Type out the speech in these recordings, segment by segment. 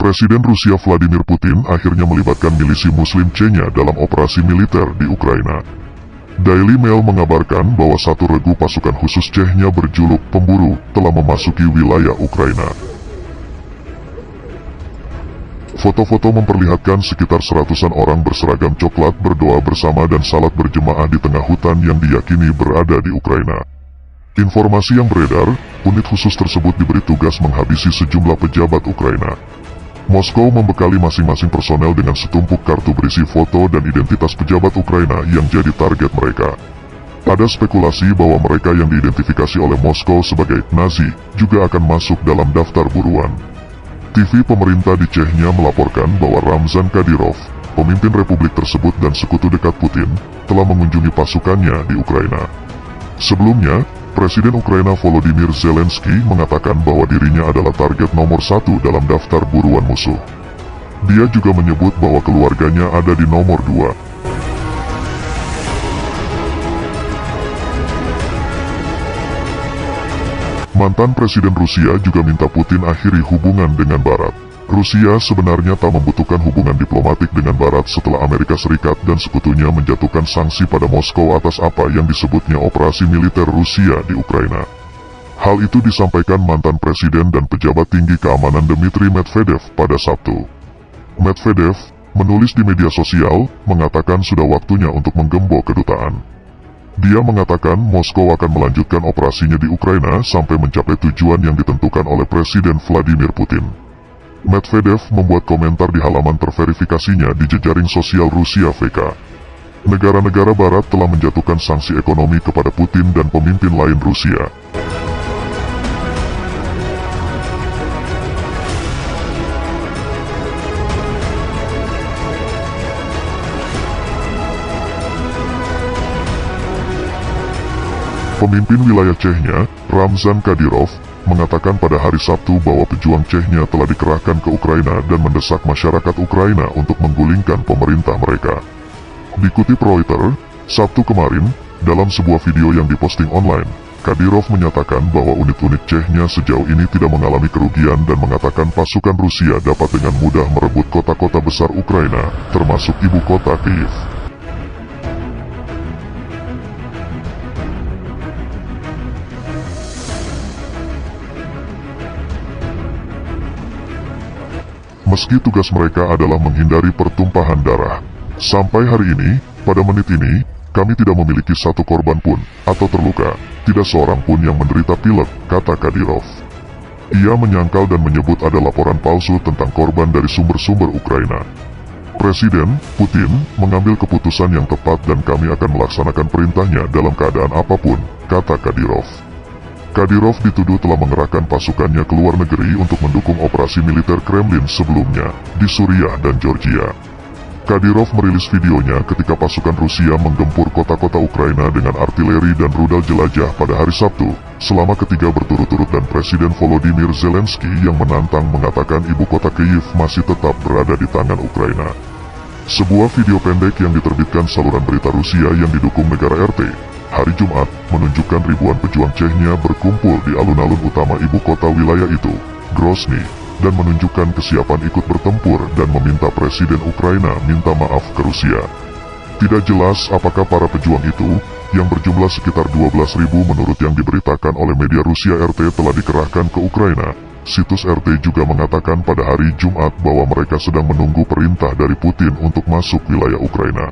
Presiden Rusia Vladimir Putin akhirnya melibatkan milisi Muslim Chechnya dalam operasi militer di Ukraina. Daily Mail mengabarkan bahwa satu regu pasukan khusus Chechnya berjuluk pemburu telah memasuki wilayah Ukraina. Foto-foto memperlihatkan sekitar seratusan orang berseragam coklat berdoa bersama dan salat berjemaah di tengah hutan yang diyakini berada di Ukraina. Informasi yang beredar, unit khusus tersebut diberi tugas menghabisi sejumlah pejabat Ukraina. Moskow membekali masing-masing personel dengan setumpuk kartu berisi foto dan identitas pejabat Ukraina yang jadi target mereka. Ada spekulasi bahwa mereka yang diidentifikasi oleh Moskow sebagai Nazi juga akan masuk dalam daftar buruan. TV pemerintah di Chechnya melaporkan bahwa Ramzan Kadyrov, pemimpin republik tersebut dan sekutu dekat Putin, telah mengunjungi pasukannya di Ukraina. Sebelumnya, Presiden Ukraina Volodymyr Zelensky mengatakan bahwa dirinya adalah target nomor 1 dalam daftar buruan musuh. Dia juga menyebut bahwa keluarganya ada di nomor 2. Mantan Presiden Rusia juga minta Putin akhiri hubungan dengan Barat. Rusia sebenarnya tak membutuhkan hubungan diplomatik dengan Barat setelah Amerika Serikat dan sekutunya menjatuhkan sanksi pada Moskow atas apa yang disebutnya operasi militer Rusia di Ukraina. Hal itu disampaikan mantan presiden dan pejabat tinggi keamanan Dmitry Medvedev pada Sabtu. Medvedev menulis di media sosial, mengatakan sudah waktunya untuk menggembok kedutaan. Dia mengatakan Moskow akan melanjutkan operasinya di Ukraina sampai mencapai tujuan yang ditentukan oleh Presiden Vladimir Putin. Medvedev membuat komentar di halaman terverifikasinya di jejaring sosial Rusia VK. Negara-negara Barat telah menjatuhkan sanksi ekonomi kepada Putin dan pemimpin lain Rusia. Pemimpin wilayah Chechnya, Ramzan Kadyrov, mengatakan pada hari Sabtu bahwa pejuang Chechnya telah dikerahkan ke Ukraina dan mendesak masyarakat Ukraina untuk menggulingkan pemerintah mereka. Dikutip Reuters, Sabtu kemarin, dalam sebuah video yang diposting online, Kadyrov menyatakan bahwa unit-unit Chechnya sejauh ini tidak mengalami kerugian dan mengatakan pasukan Rusia dapat dengan mudah merebut kota-kota besar Ukraina, termasuk ibu kota Kyiv. Meski tugas mereka adalah menghindari pertumpahan darah. Sampai hari ini, pada menit ini, kami tidak memiliki satu korban pun, atau terluka, tidak seorang pun yang menderita pilek, kata Kadyrov. Ia menyangkal dan menyebut ada laporan palsu tentang korban dari sumber-sumber Ukraina. Presiden Putin mengambil keputusan yang tepat dan kami akan melaksanakan perintahnya dalam keadaan apapun, kata Kadyrov. Kadyrov dituduh telah mengerahkan pasukannya ke luar negeri untuk mendukung operasi militer Kremlin sebelumnya, di Suriah dan Georgia. Kadyrov merilis videonya ketika pasukan Rusia menggempur kota-kota Ukraina dengan artileri dan rudal jelajah pada hari Sabtu, selama ketiga berturut-turut dan Presiden Volodymyr Zelensky yang menantang mengatakan ibu kota Kyiv masih tetap berada di tangan Ukraina. Sebuah video pendek yang diterbitkan saluran berita Rusia yang didukung negara RT, hari Jumat, menunjukkan ribuan pejuang Chechnya berkumpul di alun-alun utama ibu kota wilayah itu, Grozny, dan menunjukkan kesiapan ikut bertempur dan meminta Presiden Ukraina minta maaf ke Rusia. Tidak jelas apakah para pejuang itu, yang berjumlah sekitar 12.000 menurut yang diberitakan oleh media Rusia RT telah dikerahkan ke Ukraina. Situs RT juga mengatakan pada hari Jumat bahwa mereka sedang menunggu perintah dari Putin untuk masuk wilayah Ukraina.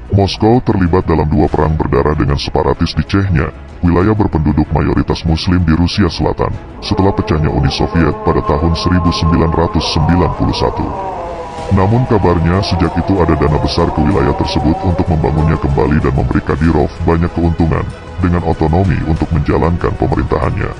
Moskow terlibat dalam dua perang berdarah dengan separatis di Chechnya, wilayah berpenduduk mayoritas Muslim di Rusia Selatan, setelah pecahnya Uni Soviet pada tahun 1991. Namun kabarnya sejak itu ada dana besar ke wilayah tersebut untuk membangunnya kembali dan memberi Kadyrov banyak keuntungan, dengan otonomi untuk menjalankan pemerintahannya.